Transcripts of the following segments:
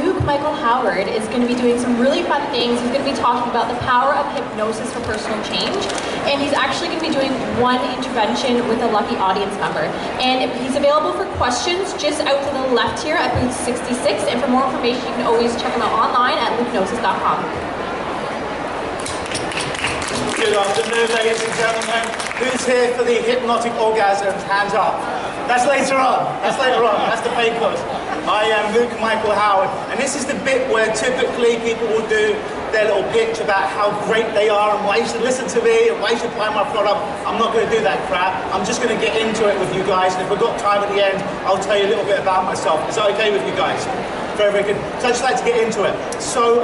Luke Michael Howard is going to be doing some really fun things. He's going to be talking about the power of hypnosis for personal change. And he's actually going to be doing one intervention with a lucky audience member. And he's available for questions just out to the left here at booth 66. And for more information, you can always check him out online at hypnosis.com. Good afternoon, ladies and gentlemen. Who's here for the hypnotic orgasms? Hands up. That's later on. That's later on. That's the pay course. I am Luke Michael Howard, and this is the bit where typically people will do their little pitch about how great they are and why you should listen to me and why you should buy my product. I'm not going to do that crap. I'm just going to get into it with you guys, and if we've got time at the end, I'll tell you a little bit about myself. Is that okay with you guys? Very, very good. So I'd just like to get into it. So,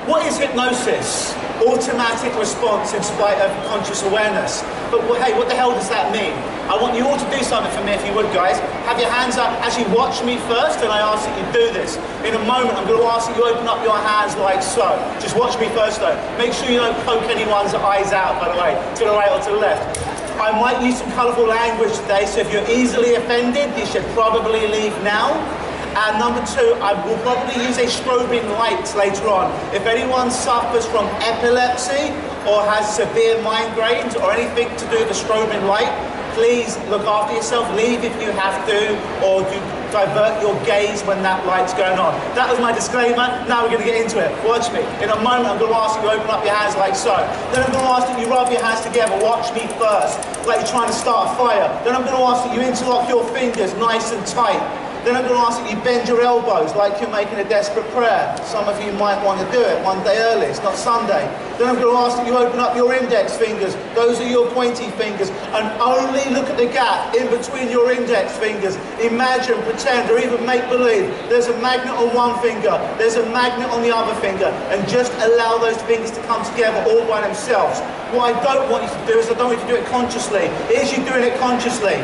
what is hypnosis? Automatic response in spite of conscious awareness. But hey, what the hell does that mean? I want you all to do something for me if you would, guys. Have your hands up as you watch me first, and I ask that you do this. In a moment, I'm going to ask that you open up your hands like so. Just watch me first though. Make sure you don't poke anyone's eyes out, by the way, to the right or to the left. I might use some colourful language today, so if you're easily offended, you should probably leave now. And number two, I will probably use a strobing light later on. If anyone suffers from epilepsy or has severe migraines or anything to do with the strobing light, please look after yourself. Leave if you have to, or you divert your gaze when that light's going on. That was my disclaimer. Now we're going to get into it. Watch me. In a moment, I'm going to ask you to open up your hands like so. Then I'm going to ask that you rub your hands together. Watch me first, like you're trying to start a fire. Then I'm going to ask that you interlock your fingers nice and tight. Then I'm going to ask that you bend your elbows like you're making a desperate prayer. Some of you might want to do it one day early, it's not Sunday. Then I'm going to ask that you open up your index fingers. Those are your pointy fingers. And only look at the gap in between your index fingers. Imagine, pretend, or even make believe there's a magnet on one finger, there's a magnet on the other finger, and just allow those fingers to come together all by themselves. What I don't want you to do is I don't want you to do it consciously. Is you doing it consciously?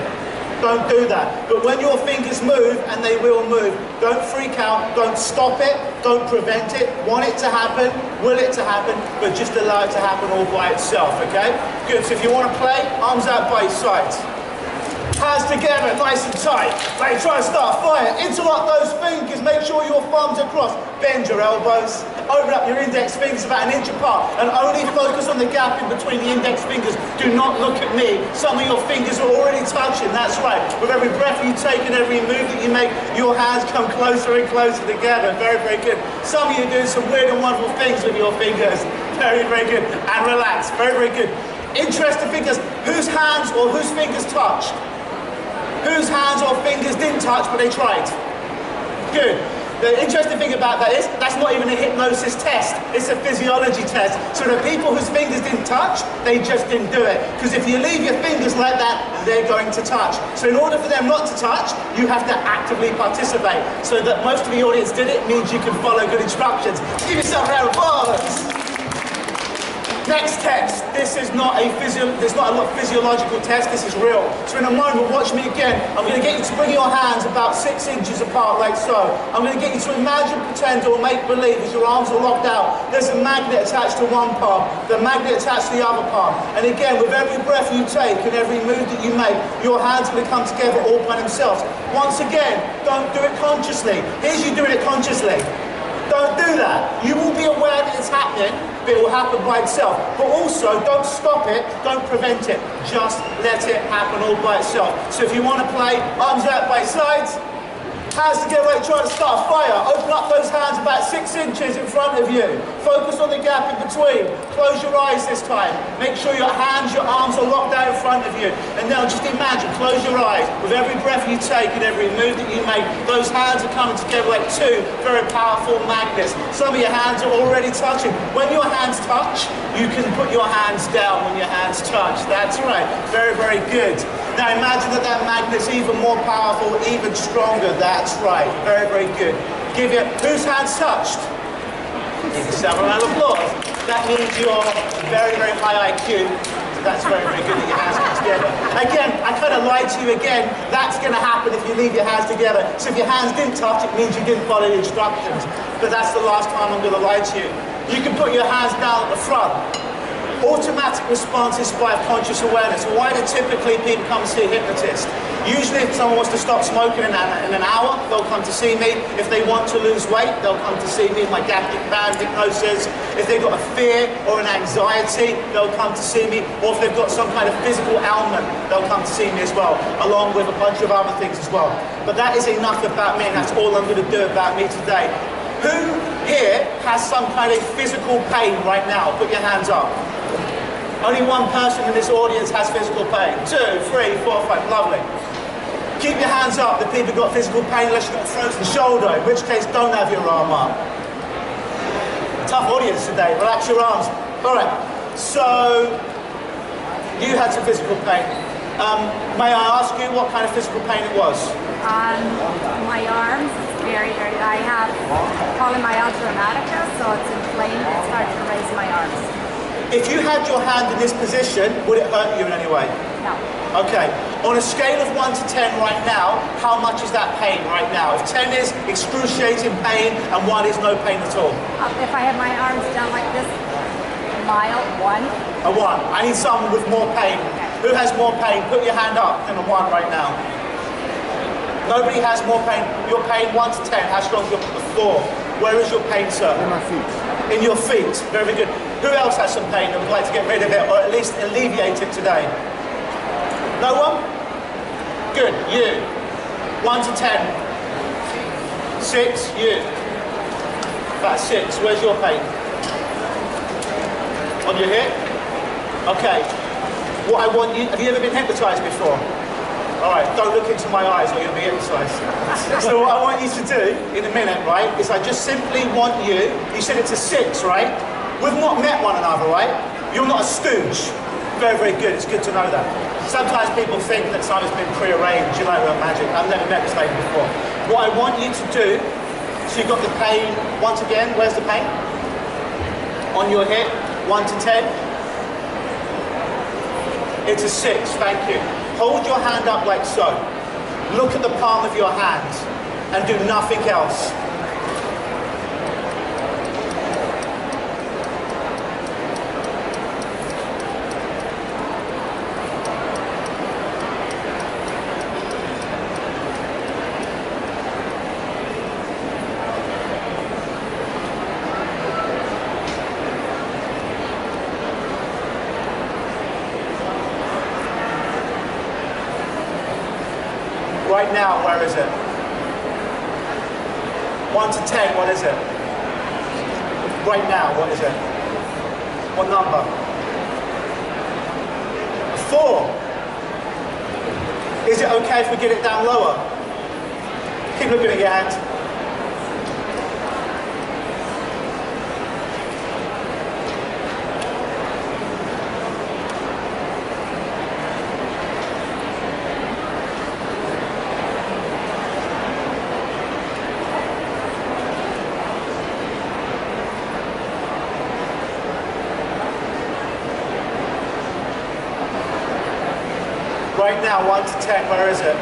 Don't do that. But when your fingers move, and they will move, don't freak out, don't stop it, don't prevent it. Want it to happen, will it to happen, but just allow it to happen all by itself, okay? Good, so if you want to play, arms out by your sides. Hands together, nice and tight. Like try to start a fire. Interlock those fingers, make sure your thumbs are crossed. Bend your elbows. Open up your index fingers about 1 inch apart and only focus on the gap in between the index fingers. Do not look at me. Some of your fingers are already touching, that's right. With every breath you take and every move that you make, your hands come closer and closer together. Very, very good. Some of you are doing some weird and wonderful things with your fingers. Very, very good. And relax. Very, very good. Interesting fingers. Whose hands or whose fingers touched? Whose hands or fingers didn't touch but they tried? Good. The interesting thing about that is, that's not even a hypnosis test, it's a physiology test. So the people whose fingers didn't touch, they just didn't do it. Because if you leave your fingers like that, they're going to touch. So in order for them not to touch, you have to actively participate. So that most of the audience did it means you can follow good instructions. Give yourself a round of applause. Next test. This is not a physiological test, this is real. So in a moment, watch me again. I'm going to get you to bring your hands about 6 inches apart like so. I'm going to get you to imagine, pretend, or make believe as your arms are locked out. There's a magnet attached to one palm, the magnet attached to the other palm. And again, with every breath you take and every move that you make, your hands are going to come together all by themselves. Once again, don't do it consciously. Here's you doing it consciously. Don't do that. You will be aware that it's happening, but it will happen by itself. But also, don't stop it, don't prevent it. Just let it happen all by itself. So if you want to play, arms out by sides, hands together like trying to start a fire. Open up those hands about 6 inches in front of you. Focus on the gap in between. Close your eyes this time. Make sure your hands, your arms are locked out in front of you. And now just imagine, close your eyes. With every breath you take and every move that you make, those hands are coming together like two very powerful magnets. Some of your hands are already touching. When your hands touch, you can put your hands down when your hands touch. That's right. Very, very good. Now imagine that that magnet's even more powerful, even stronger. That's right. Very, very good. Give it. Whose hands touched? Give yourself a round of applause. That means you're very, very high IQ. So that's very, very good that your hands come together. Again, I kind of lied to you again. That's going to happen if you leave your hands together. So if your hands didn't touch, it means you didn't follow the instructions. But that's the last time I'm going to lie to you. You can put your hands down at the front. Automatic responses by conscious awareness. Why do typically people come to see a hypnotist? Usually if someone wants to stop smoking in an hour, they'll come to see me. If they want to lose weight, they'll come to see me, my gastric band hypnosis. If they've got a fear or an anxiety, they'll come to see me. Or if they've got some kind of physical ailment, they'll come to see me as well, along with a bunch of other things as well. But that is enough about me, and that's all I'm going to do about me today. Who here has some kind of physical pain right now? Put your hands up. Only one person in this audience has physical pain. 2, 3, 4, 5. Lovely. Keep your hands up. The people who've got physical pain unless you've got a frozen shoulder, in which case don't have your arm up. Tough audience today. Relax your arms. All right. So you had some physical pain. May I ask you what kind of physical pain it was? My arms, it's very, I have polymyalgia rheumatica, so it's inflamed. It's hard to raise my arms. If you had your hand in this position, would it hurt you in any way? No. Okay. On a scale of 1 to 10 right now, how much is that pain right now? If 10 is excruciating pain and 1 is no pain at all. If I have my arms down like this, mild, 1. A 1. I need someone with more pain. Who has more pain? Put your hand up than a 1 right now. Nobody has more pain. Your pain 1 to 10. How strong is your 4? Where is your pain, sir? In my feet. In your feet. Very good. Who else has some pain and would like to get rid of it, or at least alleviate it today? No one? Good. You. 1 to 10. 6. You. About 6. Where's your pain? On your hip? Okay. What I want you... Have you ever been hypnotized before? All right, don't look into my eyes or you'll be hypnotized. So what I want you to do in a minute, right, is I just simply want you said it's a 6, right? We've not met one another, right? You're not a stooge. Very, very good, it's good to know that. Sometimes people think that something's been prearranged, you know, magic. I've never met this lady before. What I want you to do, so you've got the pain, once again, where's the pain? On your hip, 1 to 10. It's a 6, thank you. Hold your hand up like so. Look at the palm of your hand and do nothing else. Right now, where is it? 1 to 10, what is it? Right now, what is it? What number? 4. Is it okay if we get it down lower? Keep looking at your hand. Right now, 1 to 10, where is it?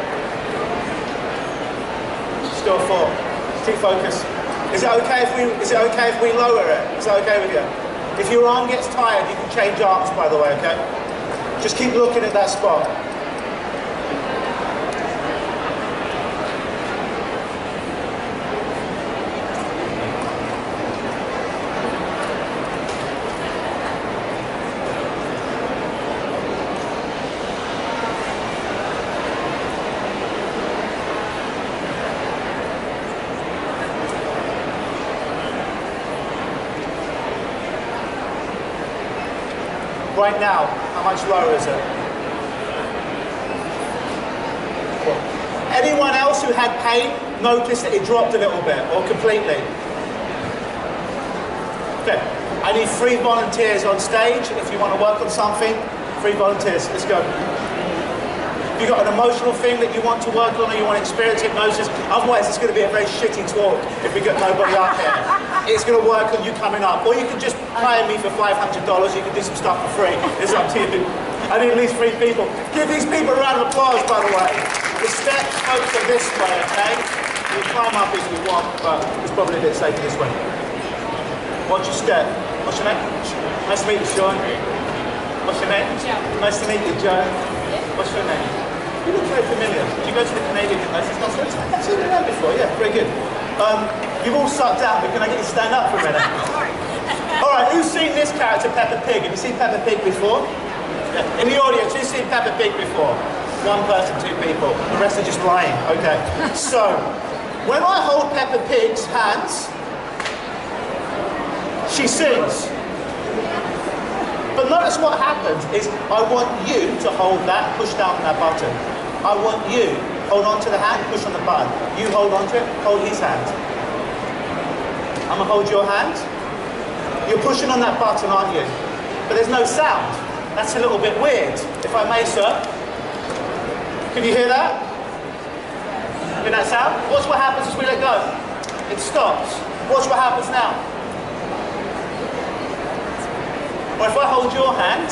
Still 4. Keep focus. Is it okay if we lower it? Is that okay with you? If your arm gets tired, you can change arms, by the way, okay? Just keep looking at that spot. Right now, how much lower is it? Anyone else who had pain noticed that it dropped a little bit or completely? Okay, I need 3 volunteers on stage. If you want to work on something, 3 volunteers, let's go. If you've got an emotional thing that you want to work on or you want to experience hypnosis, otherwise it's going to be a very shitty talk if we get nobody up here. It's going to work on you coming up. Or you can just hire me for $500, you can do some stuff for free. It's up to you. I need at least 3 people. Give these people a round of applause, by the way. The steps, folks, are this way, okay? You can climb up if you want, but it's probably a bit safer this way. Watch your step. What's your name? Nice to meet you, Sean. What's your name? Joe. Nice to meet you, Joe. What's your name? You look very familiar. Did you go to the Canadian Hypnosis Conference? I've seen you around before, yeah, very good. You've all sat down, but can I get you to stand up for a minute? All right, who's seen this character, Peppa Pig? Have you seen Peppa Pig before? Yeah. In the audience, who's seen Peppa Pig before? One person, two people. The rest are just lying. Okay. So, when I hold Peppa Pig's hands, she sings. But notice what happens is I want you to hold that, push down on that button. I want you, hold on to the hand, push on the button. You hold on to it, hold his hand. I'm going to hold your hand. You're pushing on that button, aren't you? But there's no sound. That's a little bit weird. If I may, sir. Can you hear that? Hear that sound? Watch what happens as we let go. It stops. Watch what happens now. Or if I hold your hand,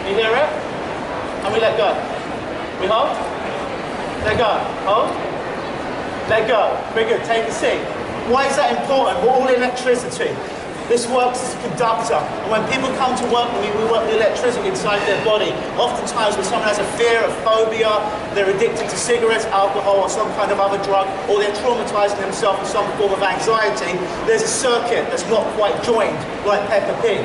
you hear it? And we let go. We hold. Let go. Hold. Let go. Very good. Take a seat. Why is that important? We're all electricity. This works as a conductor. And when people come to work with me, we work with electricity inside their body. Oftentimes when someone has a fear, a phobia, they're addicted to cigarettes, alcohol, or some kind of other drug, or they're traumatizing themselves with some form of anxiety, there's a circuit that's not quite joined, like Peppa Pig.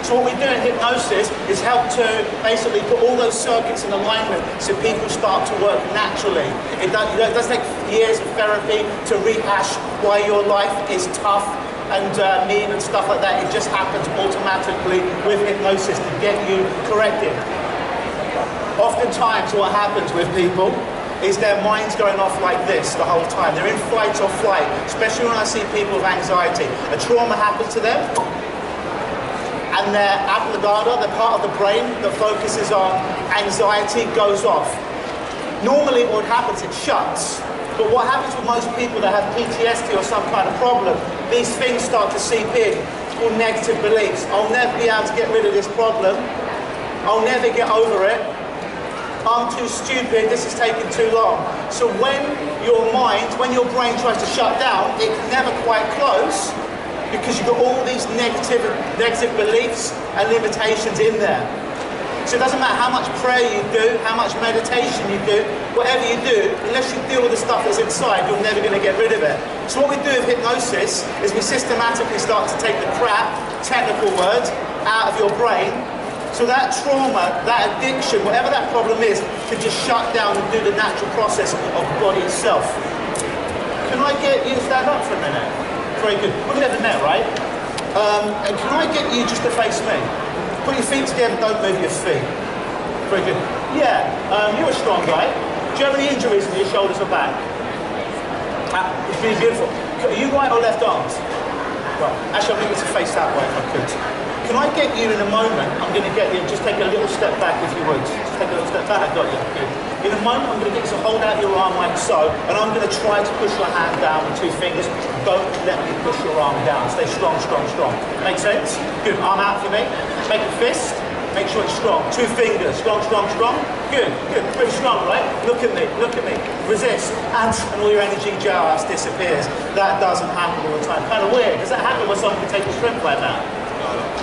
So what we do in hypnosis is help to basically put all those circuits in alignment so people start to work naturally. It doesn't take years of therapy to rehash why your life is tough and mean and stuff like that. It just happens automatically with hypnosis to get you corrected. Oftentimes what happens with people is their mind's going off like this the whole time. They're in fight or flight, especially when I see people with anxiety. A trauma happens to them, and their amygdala, the part of the brain that focuses on anxiety, goes off. Normally what happens, it shuts. But what happens with most people that have PTSD or some kind of problem, these things start to seep in. It's called negative beliefs. I'll never be able to get rid of this problem. I'll never get over it. I'm too stupid, this is taking too long. So when your mind, when your brain tries to shut down, it can never quite close, because you've got all these negative beliefs and limitations in there. So it doesn't matter how much prayer you do, how much meditation you do, whatever you do, unless you deal with the stuff that's inside, you're never going to get rid of it. So what we do with hypnosis is we systematically start to take the crap, technical words, out of your brain, so that trauma, that addiction, whatever that problem is, can just shut down and do the natural process of the body itself. Can I get you to stand up for a minute? Very good. We've never met, right? And can I get you just to face me? Put your feet together, don't move your feet. Very good. Yeah, you're a strong guy. Do you have any injuries in your shoulders or back? It's really beautiful. Are you right or left arms? Right. Actually, I'm going to face that way if I could. Can I get you in a moment? I'm going to get you, just take a little step back if you would. Just take a little step back. I got you. Good. In a moment, I'm going to get you to hold out your arm like so, and I'm going to try to push your hand down with two fingers. Don't let me push your arm down. Stay strong, strong, strong. Make sense? Good. Arm out for me. Make a fist. Make sure it's strong. Two fingers. Strong, strong, strong. Good, good. Pretty strong, right? Look at me, look at me. Resist. And all your energy just disappears. That doesn't happen all the time. Kind of weird. Does that happen when someone can take your strength like that?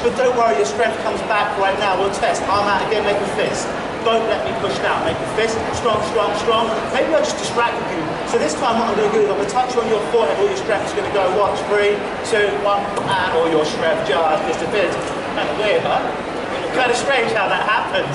But don't worry, your strength comes back right now. We'll test. Arm out again, make a fist. Don't let me push down. Make a fist. Strong, strong, strong. Maybe I just distracted you. So this time what I'm going to do is I'm going to touch you on your forehead. All your strength is going to go. Watch. 3, 2, 1. And all your strength just disappears. Kind of weird, huh? Kind of strange how that happens.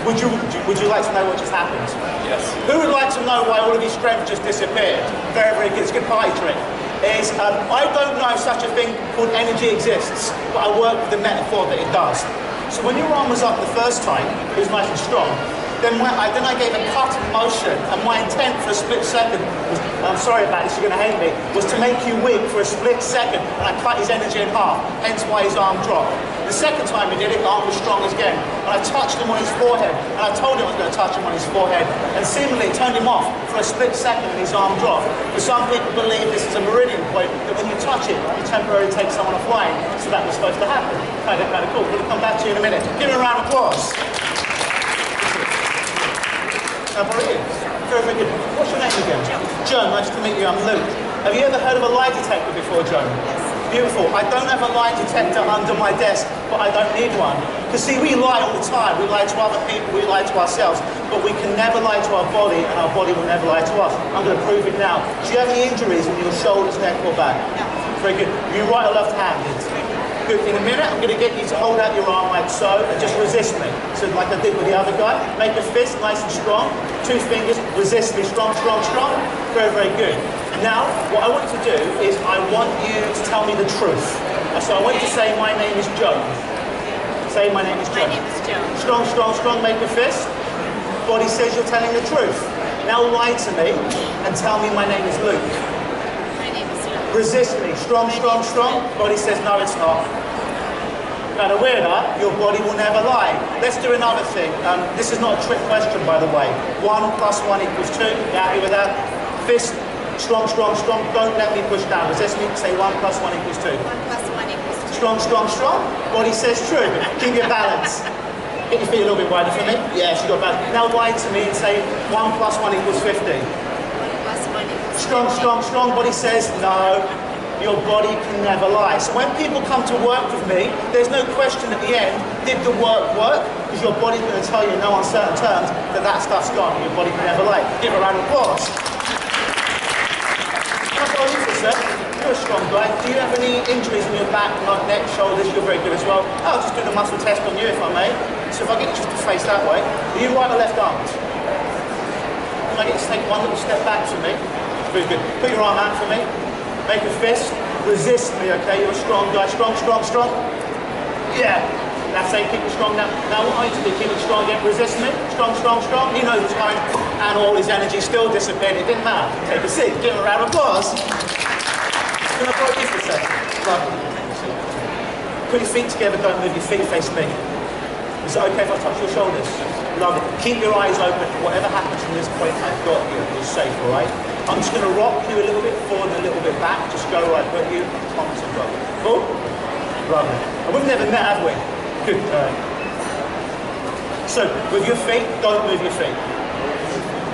Would you like to know what just happened? Yes. Who would like to know why all of your strength just disappeared? Very, very good. It's a good party trick. I don't know if such a thing called energy exists, but I work with the metaphor that it does. So when your arm was up the first time, it was nice and strong. Then I gave a cut motion, and my intent for a split second was, I'm sorry about this, you're going to hate me, was to make you weak for a split second, and I cut his energy in half, hence why his arm dropped. The second time he did it, the arm was strong again, and I touched him on his forehead, and I told him I was going to touch him on his forehead, and seemingly it turned him off for a split second, and his arm dropped. But some people believe this is a meridian point, that when you touch it, you temporarily take someone offline, so that was supposed to happen. Kind of cool. We'll come back to you in a minute. Give him a round of applause. Very good. Very, very good. What's your name again? Joan, nice to meet you. I'm Luke. Have you ever heard of a lie detector before, Joan? Yes. Beautiful. I don't have a lie detector under my desk, but I don't need one. Because see, we lie all the time. We lie to other people, we lie to ourselves, but we can never lie to our body, and our body will never lie to us. I'm going to prove it now. Do you have any injuries in your shoulders, neck, or back? No. Very good. You right or left-handed? Good. In a minute, I'm going to get you to hold out your arm like so, and just resist me. So like I did with the other guy. Make a fist nice and strong. 2 fingers, resist me. Strong, strong, strong. Very, very good. Now, what I want you to do is I want you to tell me the truth. So I want you to say, my name is Joe. Say, my name is Joe. My name is Joe. Strong, strong, strong. Make a fist. Body says you're telling the truth. Now lie to me and tell me my name is Luke. Resist me. Strong, strong, strong. Body says, no, it's not. Kind of weird, huh? Your body will never lie. Let's do another thing. This is not a trick question, by the way. 1 plus 1 equals 2. You happy with that? Fist. Strong, strong, strong. Don't let me push down. Resist me. Say 1 plus 1 equals 2. 1 plus 1 equals 2. Strong, strong, strong. Body says true. Keep your balance. Get your feet a little bit wider for me. Yes, you got balance. Now lie to me and say 1 plus 1 equals 50. 1 plus 1 equals 50. Strong, strong, strong. Body says no. Your body can never lie. So when people come to work with me, there's no question at the end, did the work work? Because your body's going to tell you in no uncertain terms that that stuff's gone. Your body can never lie. Give a round of applause. You're a strong guy. Do you have any injuries in your back, neck, shoulders? You're very good as well. I'll just do the muscle test on you if I may. So if I get you just to face that way, are you right or left armed? Can I get you to take one little step back for me? Very good. Put your arm out for me. Make a fist. Resist me, okay? You're a strong guy. Strong, strong, strong. Yeah. That's it. Keep it strong now. Now what I need to do, keep it strong again. Resist me. Strong, strong, strong. He knows it's coming. And all his energy still disappeared. It didn't matter. Take a seat. Give him a round of applause. Can I borrow you for a second? Lovely. Put your feet together. Don't move your feet. Face me. Is it okay if I touch your shoulders? Lovely. Keep your eyes open. Whatever happens from this point, I've got you. You're safe, all right? I'm just going to rock you a little bit forward and a little bit back. Just go right, put you, Thomas and go. Cool? Lovely. And we've never met, have we? Good. So, with your feet, don't move your feet.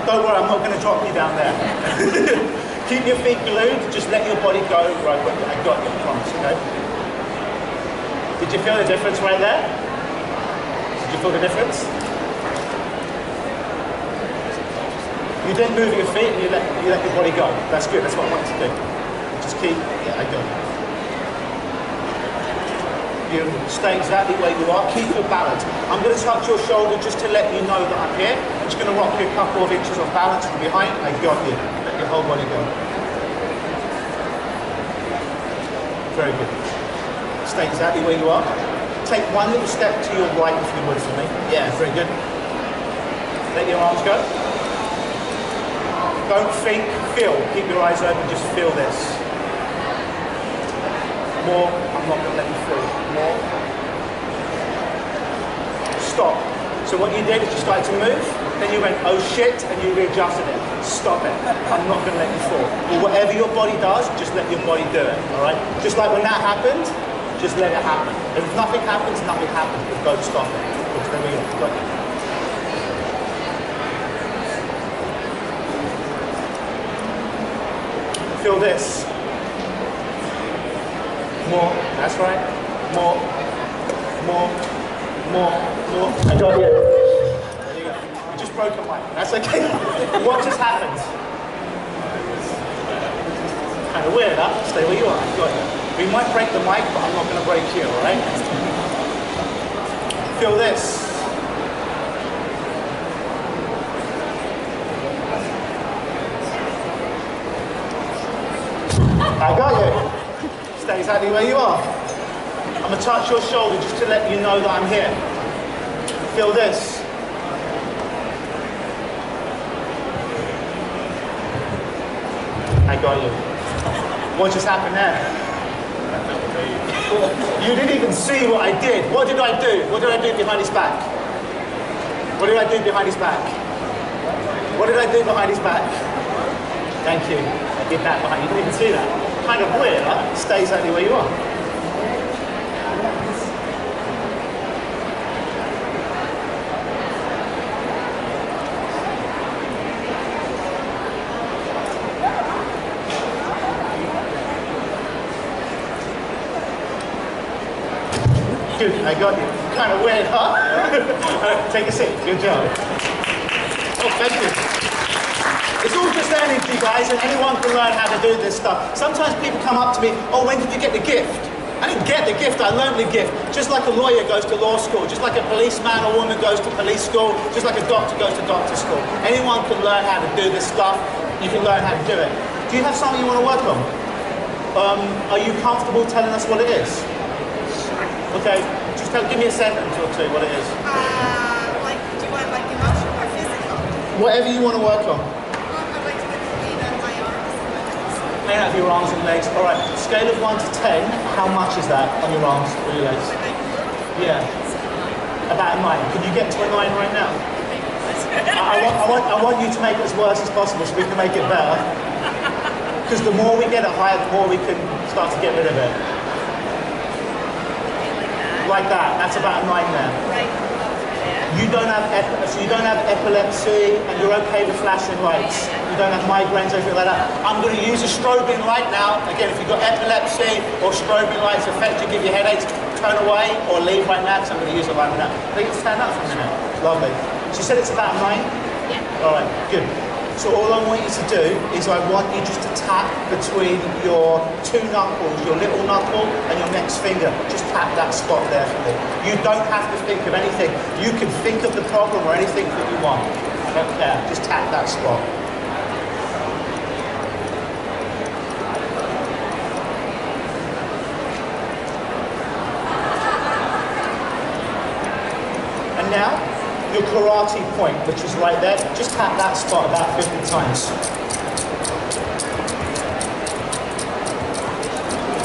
Don't worry, I'm not going to drop you down there. Keep your feet glued, just let your body go. Right, I got you, Thomas, okay? Did you feel the difference right there? Did you feel the difference? You didn't move your feet and you let your body go. That's good, that's what I want you to do. Just keep, yeah, I got it. You stay exactly where you are, keep your balance. I'm going to touch your shoulder just to let you know that I'm here. I'm just going to rock you a couple of inches of balance from behind. I got you. Let your whole body go. Very good. Stay exactly where you are. Take one little step to your right if you would for me. Yeah, very good. Let your arms go. Don't think, feel. Keep your eyes open, just feel this. More, I'm not going to let you feel. More. Stop. So what you did is you started to move, then you went, oh shit, and you readjusted it. Stop it. I'm not going to let you fall. But whatever your body does, just let your body do it, all right? Just like when that happened, just let it happen. If nothing happens, nothing happens, but don't stop it. Because then we got you. Feel this. More. That's right. More. More. More. More. I got you. There you go. You just broke a mic. That's okay. What just happened? Kind of weird, huh? Stay where you are. I got you. We might break the mic, but I'm not going to break you, all right? Feel this. I got you. Stay exactly where you are. I'm going to touch your shoulder just to let you know that I'm here. Feel this. I got you. What just happened there? You didn't even see what I did. What did I do? What did I do behind his back? What did I do behind his back? What did I do behind his back? Thank you. I did that behind you. Didn't even see that. Kind of weird, huh? Stay exactly where you are. Good, I got you. Kind of weird, huh? Take a seat. Good job. Oh, thank you. It's all just energy, guys, and anyone can learn how to do this stuff. Sometimes people come up to me, oh, when did you get the gift? I didn't get the gift, I learned the gift. Just like a lawyer goes to law school, just like a policeman or woman goes to police school, just like a doctor goes to doctor school. Anyone can learn how to do this stuff. You can learn how to do it. Do you have something you want to work on? Are you comfortable telling us what it is? Okay, just give me a sentence or two what it is. Like, do you want like emotional or physical? Whatever you want to work on. I'd like to clean on my arms and my legs. Clean out your arms and legs. All right, scale of 1 to 10, how much is that on your arms or your legs? Yeah, about a 9. Can you get to a 9 right now? I want you to make it as worse as possible so we can make it better. Because the more we get it higher, the more we can start to get rid of it. Like that. That's about a 9 there. Right. You don't have epilepsy, and you're okay with flashing lights. You don't have migraines or anything like that. I'm going to use a strobing light now. Again, if you've got epilepsy or strobing lights affect you, give you headaches, turn away or leave right now because I'm going to use a light now. They can stand up for a minute. Lovely. She said it's about 9? Yeah. All right, good. So all I want you to do is I want you just to tap between your 2 knuckles, your little knuckle and your next finger. Just tap that spot there for me. You don't have to think of anything. You can think of the problem or anything that you want. I don't care. Just tap that spot. And now, your karate point, which is right there, just tap that spot about 50 times.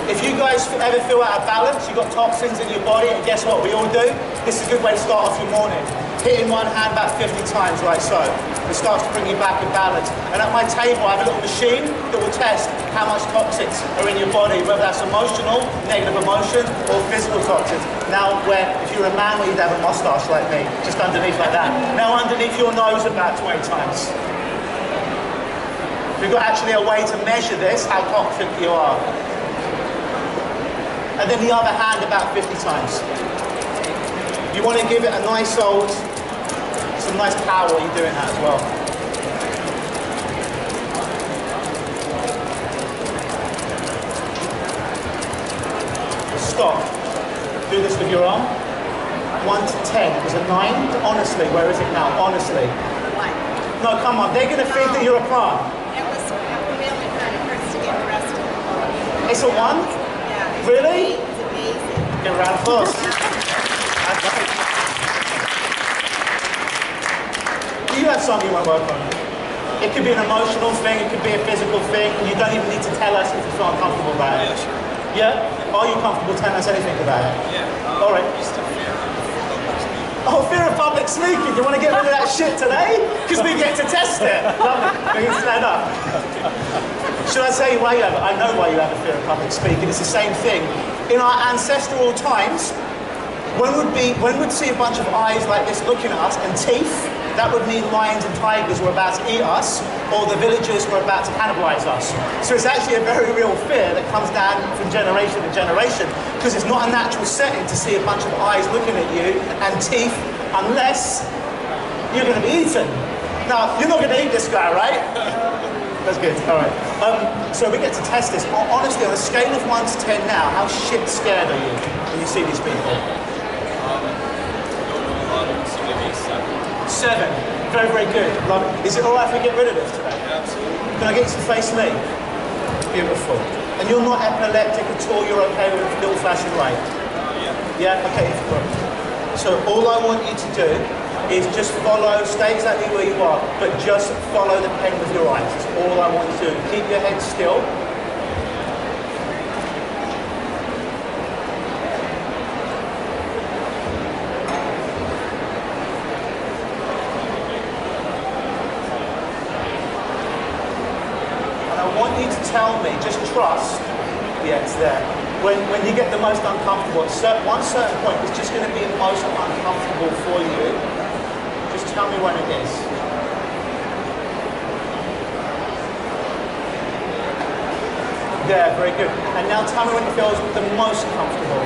If you guys ever feel out of balance, you've got toxins in your body, and guess what, we all do? This is a good way to start off your morning. Hitting one hand about 50 times, like so. It starts to bring you back in balance. And at my table, I have a little machine that will test how much toxins are in your body, whether that's emotional, negative emotion, or physical toxins. Now, if you're a man, well, you'd have a mustache like me, just underneath like that. Now, underneath your nose about 20 times. We've got actually a way to measure this, how toxic you are. And then the other hand about 50 times. You want to give it a nice old, some nice power while you're doing that as well. Stop. Do this with your arm. 1 to 10 is a 9. Honestly, where is it now? Honestly. 1. No, come on. They're going to think that you're a plant. It was really hard at first to get the rest of it. It's a 1? Yeah. Really? It's amazing. Get a round of applause. Do you have something you want to work on? It could be an emotional thing, it could be a physical thing. You don't even need to tell us if you feel uncomfortable about it. Yeah, sure. Yeah? Are you comfortable telling us anything about it? Yeah. All right. Just a fear of public speaking. Oh, fear of public speaking. You want to get rid of that shit today? Because we get to test it. Love it. We can stand up. Should I tell you why you have it? I know why you have a fear of public speaking. It's the same thing. In our ancestral times, when we'd see a bunch of eyes like this looking at us and teeth, that would mean lions and tigers were about to eat us, or the villagers were about to cannibalize us. So it's actually a very real fear that comes down from generation to generation, because it's not a natural setting to see a bunch of eyes looking at you and teeth, unless you're going to be eaten. Now, you're not going to eat this guy, right? That's good, all right. So we get to test this. Honestly, on a scale of 1 to 10 now, how shit scared are you when you see these people? 7. Very, very good. Love it. Is it all right if we get rid of this today? Yeah, absolutely. Can I get you to face me? Beautiful. And you're not epileptic at all, you're okay with a little flashing light? Yeah. Yeah? Okay. So all I want you to do is just follow, stay exactly where you are, but just follow the pen with your eyes. That's all I want you to do. Keep your head still. Tell me, just trust, yeah, it's there. When you get the most uncomfortable, at one certain point, it's just going to be the most uncomfortable for you. Just tell me when it is. Yeah, very good. And now tell me when it feels the most comfortable.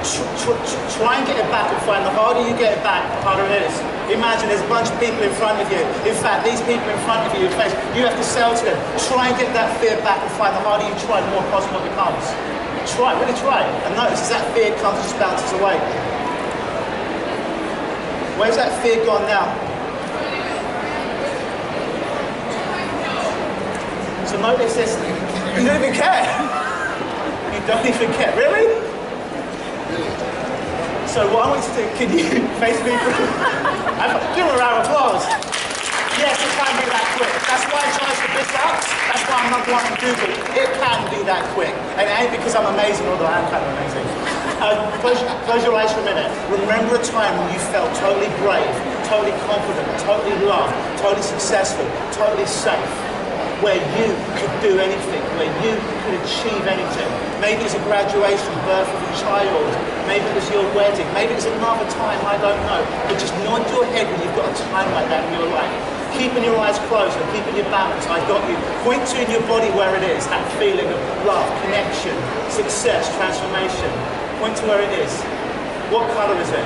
Try and get it back and find. The harder you get it back, the harder it is. Imagine there's a bunch of people in front of you. In fact, these people in front of you, you have to sell to them. Try and get that fear back and find. The harder you try, the more possible it becomes. Try, really try. And notice as that fear comes, it just bounces away. Where's that fear gone now? So notice this. You don't even care. You don't even care. Really? So what I want you to do, can you face me? Give him a round of applause. Yes, it can be that quick. That's why I charge for this out. That's why I'm number one on Google. It can be that quick. And it ain't because I'm amazing, although I am kind of amazing. Close your eyes for a minute. Remember a time when you felt totally brave, totally confident, totally loved, totally successful, totally safe, where you could do anything, where you could achieve anything. Maybe it's a graduation, birth of a child, maybe it was your wedding, maybe it's another time, I don't know. But just nod your head when you've got a time like that in your life. Keeping your eyes closed and keeping your balance, I got you. Point to in your body where it is, that feeling of love, connection, success, transformation. Point to where it is. What color is it?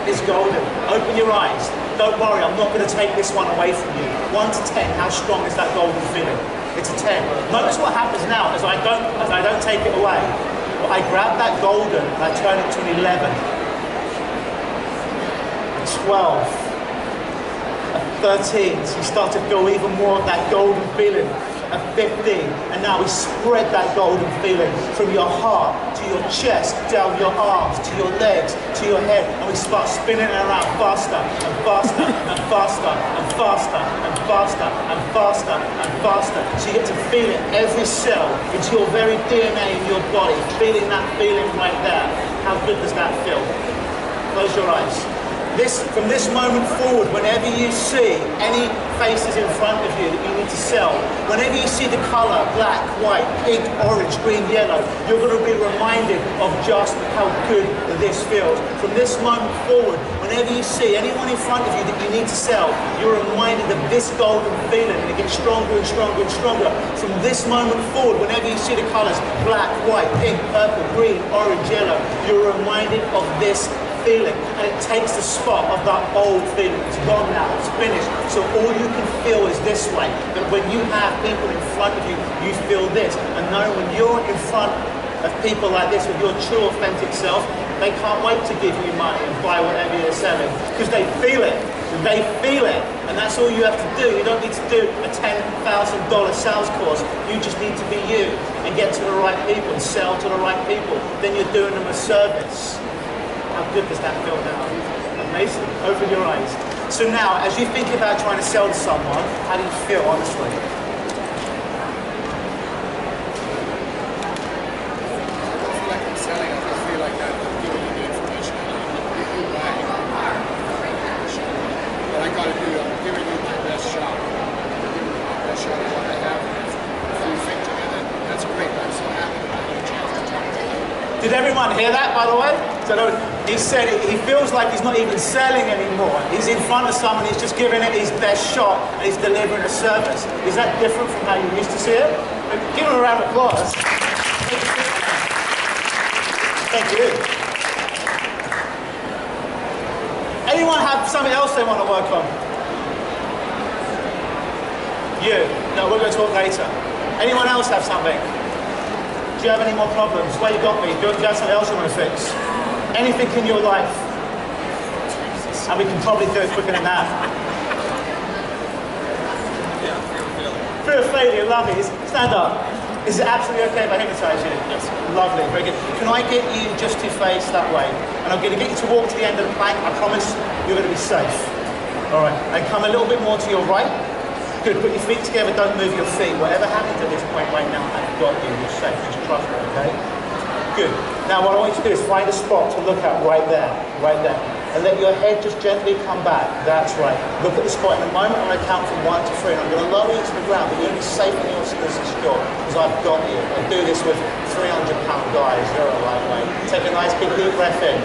It's golden. Open your eyes. Don't worry, I'm not going to take this one away from you. 1 to 10, how strong is that golden feeling? It's a 10. Notice what happens now as I don't take it away. I grab that golden and I turn it to an 11, a 12, a 13. So you start to feel even more of that golden feeling. A 15, and now we spread that golden feeling from your heart to your chest, down your arms, to your legs, to your head, and we start spinning it around faster and faster and faster and faster and faster and faster and faster. So you get to feel it every cell into your very DNA in your body, feeling that feeling right there. How good does that feel? Close your eyes. From this moment forward, whenever you see any faces in front of you that you need to sell, whenever you see the color, black, white, pink, orange, green, yellow, you're going to be reminded of just how good this feels. From this moment forward, whenever you see anyone in front of you that you need to sell, you're reminded of this golden feeling, and it gets stronger and stronger and stronger. From this moment forward, whenever you see the colors, black, white, pink, purple, green, orange, yellow, you're reminded of this feeling, and it takes the spot of that old feeling. It's gone now, it's finished. So all you can feel is this way. But when you have people in front of you, you feel this. And know when you're in front of people like this with your true authentic self, they can't wait to give you money and buy whatever you're selling, because they feel it. They feel it. And that's all you have to do. You don't need to do a $10,000 sales course. You just need to be you and get to the right people and sell to the right people. Then you're doing them a service. How good does that feel now? Amazing. Open your eyes. So now, as you think about trying to sell to someone, how do you feel, honestly? I don't feel like I'm selling. I just feel like I'm giving you the information. You buy it. What I got to do, I'm giving you my best shot. I'm giving you my best shot of what I have. If you think together, that's great. I'm so happy that I had a chance to talk to you. Did everyone hear that, by the way? So he said he feels like he's not even selling anymore. He's in front of someone, he's just giving it his best shot, and he's delivering a service. Is that different from how you used to see it? Give him a round of applause. Thank you. Anyone have something else they want to work on? You? No, we're going to talk later. Anyone else have something? Do you have any more problems? Where you got me? Do you have something else you want to fix? Anything in your life? And we can probably do it quicker than that. Yeah, fear of failure. Fear of failure, lovely. Stand up. Is it absolutely okay if I hypnotise you? Yes. Lovely, very good. Can I get you just to face that way? And I'm going to get you to walk to the end of the plank. I promise you're going to be safe. All right. And come a little bit more to your right. Good, put your feet together, don't move your feet. Whatever happens at this point right now, I've got you, you're safe, just trust me, okay? Good. Now what I want you to do is find a spot to look at right there, right there. And let your head just gently come back. That's right. Look at the spot. In a moment, I'm going to count from 1 to 3, and I'm going to lower you to the ground, but you're going to be safe and you're secure, because I've got you. I do this with 300-pound guys. You're a lightweight. Take a nice big deep breath in.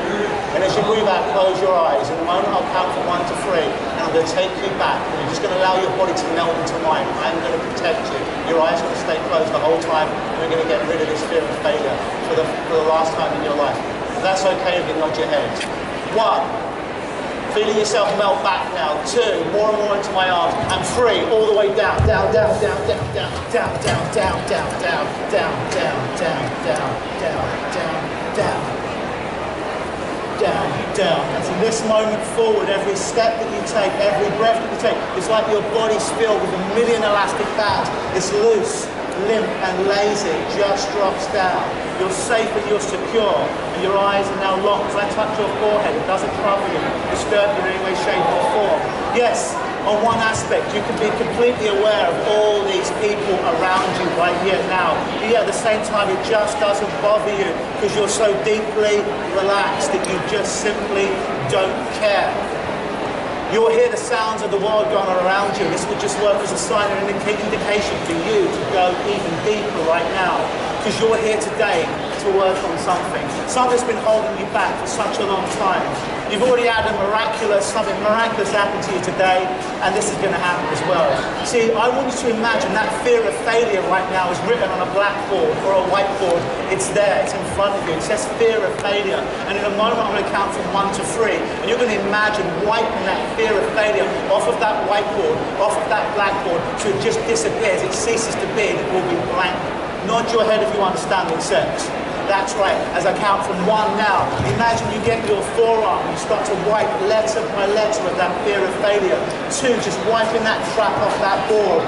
And as you breathe out, close your eyes. In a moment, I'll count from 1 to 3, and I'm going to take you back. And you're just going to allow your body to melt into mine. I'm going to protect you. Your eyes are going to stay closed the whole time, and we're going to get rid of this fear of failure for the last time in your life. If that's okay if you nod your head. 1, feeling yourself melt back now. 2, more and more into my arms. And 3, all the way down, down, down, down, down, down, down, down, down, down, down, down, down, down, down, down, down, down, down. And from this moment forward, every step that you take, every breath that you take, it's like your body's filled with 1,000,000 elastic bands. It's loose, limp and lazy, just drops down. You're safe and you're secure, and your eyes are now locked. As I touch your forehead, it doesn't trouble you, disturb you in any way, shape or form. Yes, on one aspect, you can be completely aware of all these people around you right here now. Yet at the same time, it just doesn't bother you because you're so deeply relaxed that you just simply don't care. You'll hear the sounds of the world going on around you. This will just work as a sign and an indication for you to go even deeper right now. Because you're here today to work on something. Something that's been holding you back for such a long time. You've already had something miraculous happen to you today, and this is going to happen as well. See, I want you to imagine that fear of failure right now is written on a blackboard or a whiteboard. It's there, it's in front of you. It says fear of failure. And in a moment, I'm going to count from 1 to 3, and you're going to imagine wiping that fear of failure off of that whiteboard, off of that blackboard, so it just disappears. It ceases to be, and it will be blank. Nod your head if you understand what it says. That's right. As I count from 1 now, imagine you get your forearm, you start to wipe letter by letter of that fear of failure. 2, just wiping that crap off that board.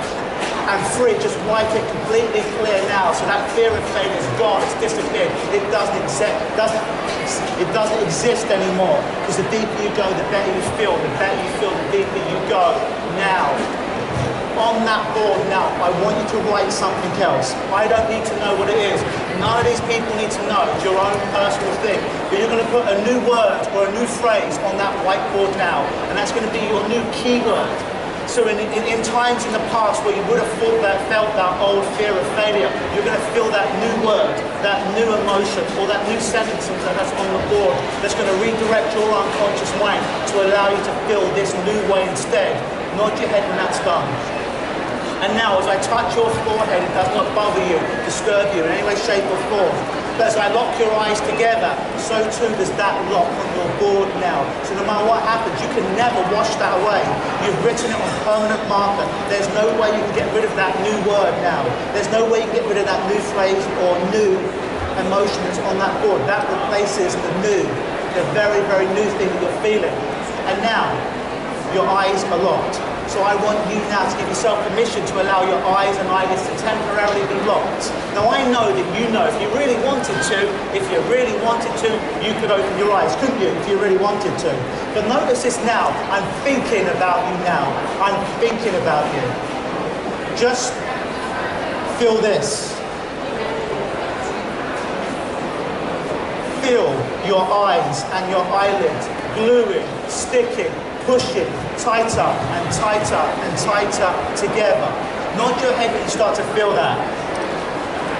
And 3, just wipe it completely clear now. So that fear of failure is gone, it's disappeared. It doesn't exist anymore. Because the deeper you go, the better you feel. The better you feel, the deeper you go. Now, on that board now, I want you to write something else. I don't need to know what it is. None of these people need to know. It's your own personal thing. But you're going to put a new word or a new phrase on that whiteboard now, and that's going to be your new keyword. So in times in the past where you would have felt that old fear of failure, you're going to feel that new word, that new emotion, or that new sentence that's on the board that's going to redirect your unconscious mind to allow you to feel this new way instead. Nod your head when that's done. And now, as I touch your forehead, it does not bother you, disturb you in any way, shape or form. But as I lock your eyes together, so too does that lock on your board now. So no matter what happens, you can never wash that away. You've written it on permanent marker. There's no way you can get rid of that new word now. There's no way you can get rid of that new phrase or new emotion that's on that board. That replaces the very, very new thing that you're feeling. And now, your eyes are locked. So I want you now to give yourself permission to allow your eyes and eyelids to temporarily be locked. Now I know that you know if you really wanted to, you could open your eyes, couldn't you, if you really wanted to. But notice this now, I'm thinking about you now. I'm thinking about you. Just feel this. Feel your eyes and your eyelids gluing, sticking, pushing tighter and tighter and tighter together. Nod your head when you start to feel that.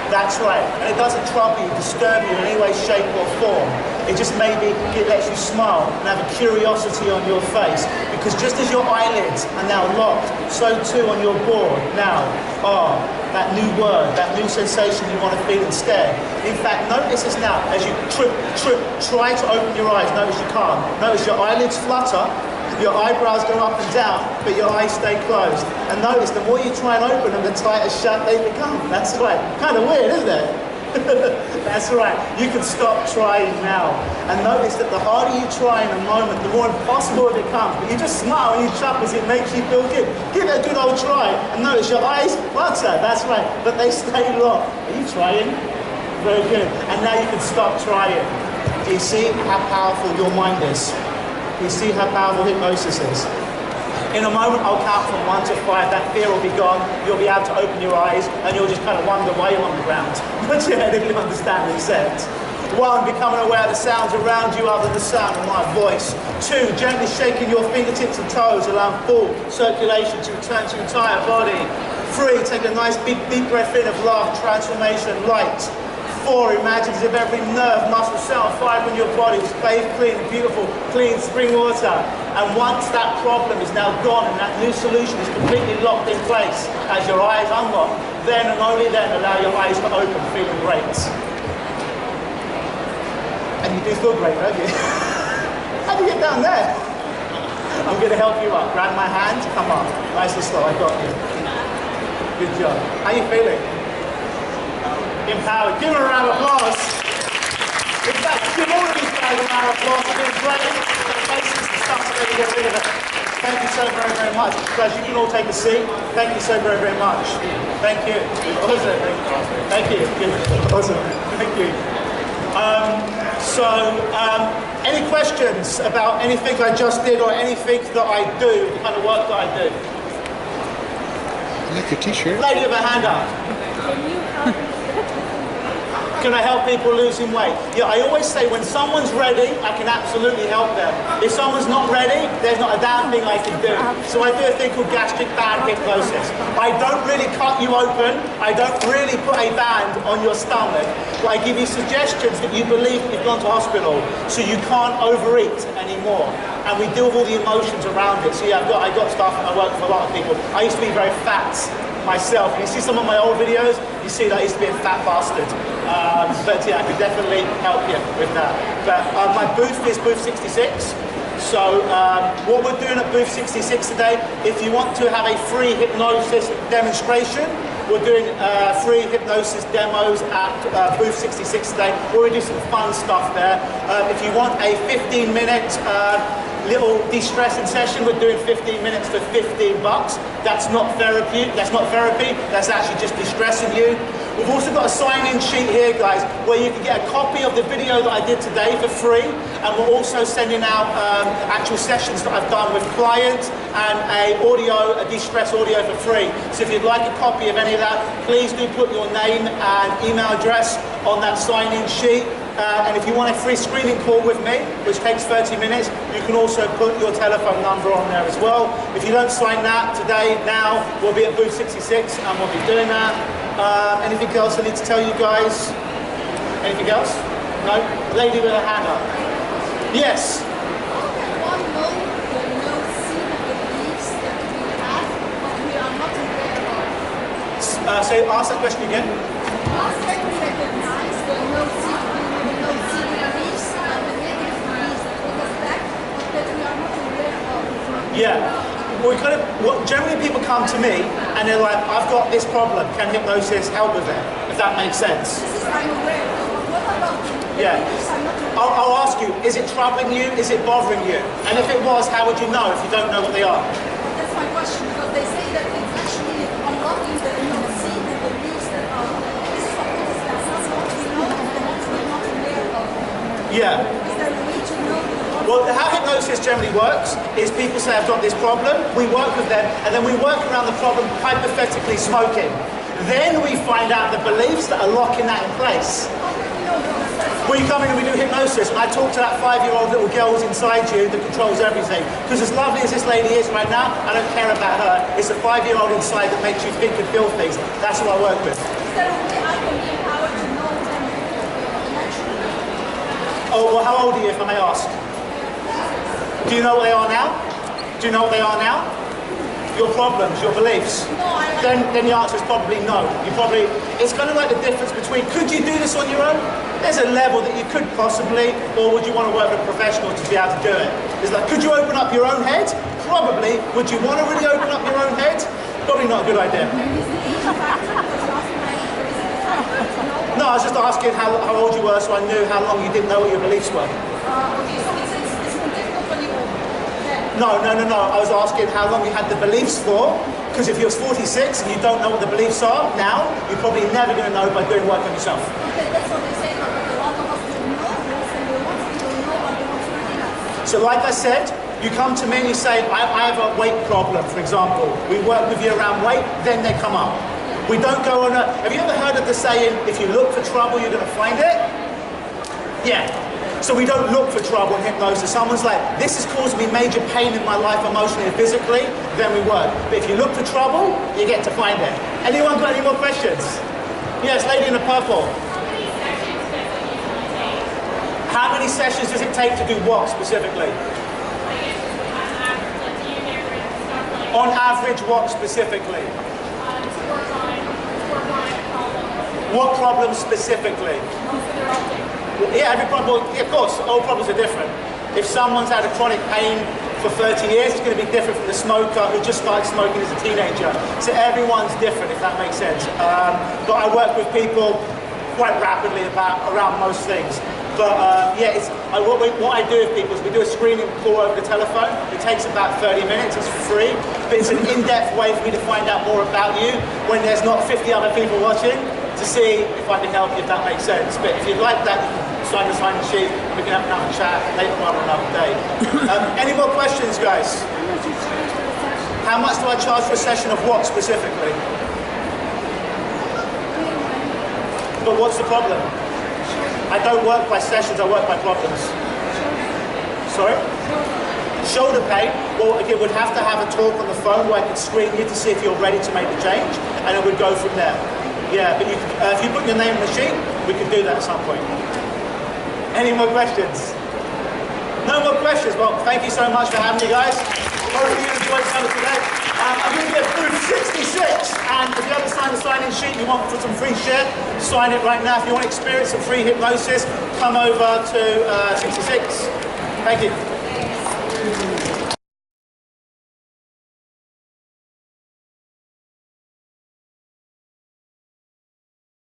That's right. And it doesn't trouble you, disturb you in any way, shape or form. It just maybe it lets you smile and have a curiosity on your face. Because just as your eyelids are now locked, so too on your board now are that new word, that new sensation you want to feel instead. In fact, notice this now. As you try to open your eyes, notice you can't. Notice your eyelids flutter, your eyebrows go up and down, but your eyes stay closed. And notice, the more you try and open them, the tighter shut they become. That's right. Kind of weird, isn't it? That's right. You can stop trying now. And notice that the harder you try in a moment, the more impossible it becomes. But you just smile and you chuckle because it makes you feel good. Give it a good old try. And notice your eyes flutter. That's right. But they stay locked. Are you trying? Very good. And now you can stop trying. Do you see how powerful your mind is? You see how powerful hypnosis is. In a moment, I'll count from 1 to 5. That fear will be gone. You'll be able to open your eyes, and you'll just kind of wonder why you're on the ground. Put your head if you understand what it says. 1, becoming aware of the sounds around you other than the sound of my voice. 2, gently shaking your fingertips and toes, allowing full circulation to return to your entire body. 3, take a nice big deep breath in of love, transformation, light. 4, imagine as if every nerve, muscle, cell, fiber in your body was bathed clean, beautiful, clean spring water. And once that problem is now gone and that new solution is completely locked in place, as your eyes unlock, then and only then allow your eyes to open, feeling great. And you do feel great, don't you? How do you get down there? I'm going to help you up. Grab my hand, come on. Nice and slow, I got you. Good job. How are you feeling? Empowered. Give her a round of applause. In fact, give all of these guys a round of applause. They're doing great. The basics and stuff so they can get rid of it. Thank you so very, very much. Guys, you can all take a seat. Thank you so very, very much. Thank you. Awesome. Thank you. Awesome. Thank you. Any questions about anything I just did or anything that I do, the kind of work that I do? I like your t-shirt. Lady with a hand up. Can I help people losing weight? Yeah, I always say when someone's ready, I can absolutely help them. If someone's not ready, there's not a damn thing I can do. So I do a thing called gastric band hypnosis. I don't really cut you open. I don't really put a band on your stomach. But I give you suggestions that you believe you've gone to hospital, so you can't overeat anymore. And we deal with all the emotions around it. So yeah, I got stuff, and I work with a lot of people. I used to be very fat myself. You see some of my old videos, you see that I used to be a fat bastard. But yeah, I could definitely help you with that. But my booth is booth 66. So what we're doing at booth 66 today, if you want to have a free hypnosis demonstration, we're doing free hypnosis demos at booth 66 today. We're going to do some fun stuff there. If you want a 15-minute little de-stressing session, we're doing 15 minutes for $15. That's not therapy. That's actually just de-stressing you. We've also got a sign-in sheet here, guys, where you can get a copy of the video that I did today for free, and we're also sending out actual sessions that I've done with clients and a de-stress audio for free. So if you'd like a copy of any of that, please do put your name and email address on that sign-in sheet. And if you want a free screening call with me, which takes 30 minutes, you can also put your telephone number on there as well. If you don't sign that today, now, we'll be at booth 66 and we'll be doing that. Anything else I need to tell you guys? Anything else? No? Lady with a hand up. Yes? So ask that question again. Yeah, generally people come to me and they're like, I've got this problem, can hypnosis help with it? If that makes sense. This is I'm aware. What about yeah. I'll ask you, is it troubling you? Is it bothering you? And if it was, how would you know if you don't know what they are? That's my question, because they say that it's actually unlocking the seed and the beliefs that are, this is what is that, that's what we know and what we're not aware of. Yeah. Is there a way to know? Well, how hypnosis generally works is people say, I've got this problem, we work with them, and then we work around the problem, hypothetically smoking. Then we find out the beliefs that are locking that in place. We come in and we do hypnosis, and I talk to that 5-year-old little girl who's inside you that controls everything. Because as lovely as this lady is right now, I don't care about her. It's a 5-year-old inside that makes you think and feel things. That's who I work with. Is there a way I can be empowered to know them naturally? Oh, well, how old are you, if I may ask? Do you know what they are now? Do you know what they are now? Your problems, your beliefs? No, then the answer is probably no. It's kind of like the difference between, could you do this on your own? There's a level that you could possibly, or would you want to work with a professional to be able to do it? It's like, could you open up your own head? Probably. Would you want to really open up your own head? Probably not a good idea. No, I was just asking how old you were so I knew how long you didn't know what your beliefs were. Okay, so it's difficult when you're older. No. I was asking how long you had the beliefs for, because if you're 46 and you don't know what the beliefs are now, you're probably never going to know by doing work on yourself. Okay, that's what they say, but a lot of us don't know this, and they want to know what they want to do. So like I said, you come to me and you say, I have a weight problem, for example. We work with you around weight, then they come up. We don't go on have you ever heard of the saying, if you look for trouble, you're going to find it? Yeah. So we don't look for trouble in hypnosis. Someone's like, this is causing me major pain in my life emotionally and physically, then we work. But if you look for trouble, you get to find it. Anyone got any more questions? Yes, lady in the purple. How many sessions does it take to do what specifically? On average, what specifically? What problems specifically? Yeah, every problem, of course, all problems are different. If someone's had a chronic pain for 30 years, it's going to be different from the smoker who just started smoking as a teenager. So everyone's different, if that makes sense. But I work with people quite rapidly around most things. But yeah, what I do with people is we do a screening call over the telephone. It takes about 30 minutes, it's free. But it's an in-depth way for me to find out more about you when there's not 50 other people watching, to see if I can help you, if that makes sense. But if you'd like that, you can sign the sign-in sheet, and we can have another chat later on another day. Any more questions, guys? How much do I charge for a session of what specifically? But what's the problem? I don't work by sessions, I work by problems. Sorry? Shoulder pain, well, again, we'd have to have a talk on the phone where I could screen you to see if you're ready to make the change, and it would go from there. Yeah, but you could, if you put your name in the sheet, we could do that at some point. Any more questions? No more questions? Well, thank you so much for having me, guys. Hopefully you enjoyed some of today. I'm going to get booth 66, and if you haven't signed the sign-in sheet, you want for some free share, sign it right now. If you want to experience some free hypnosis, come over to 66. Thank you.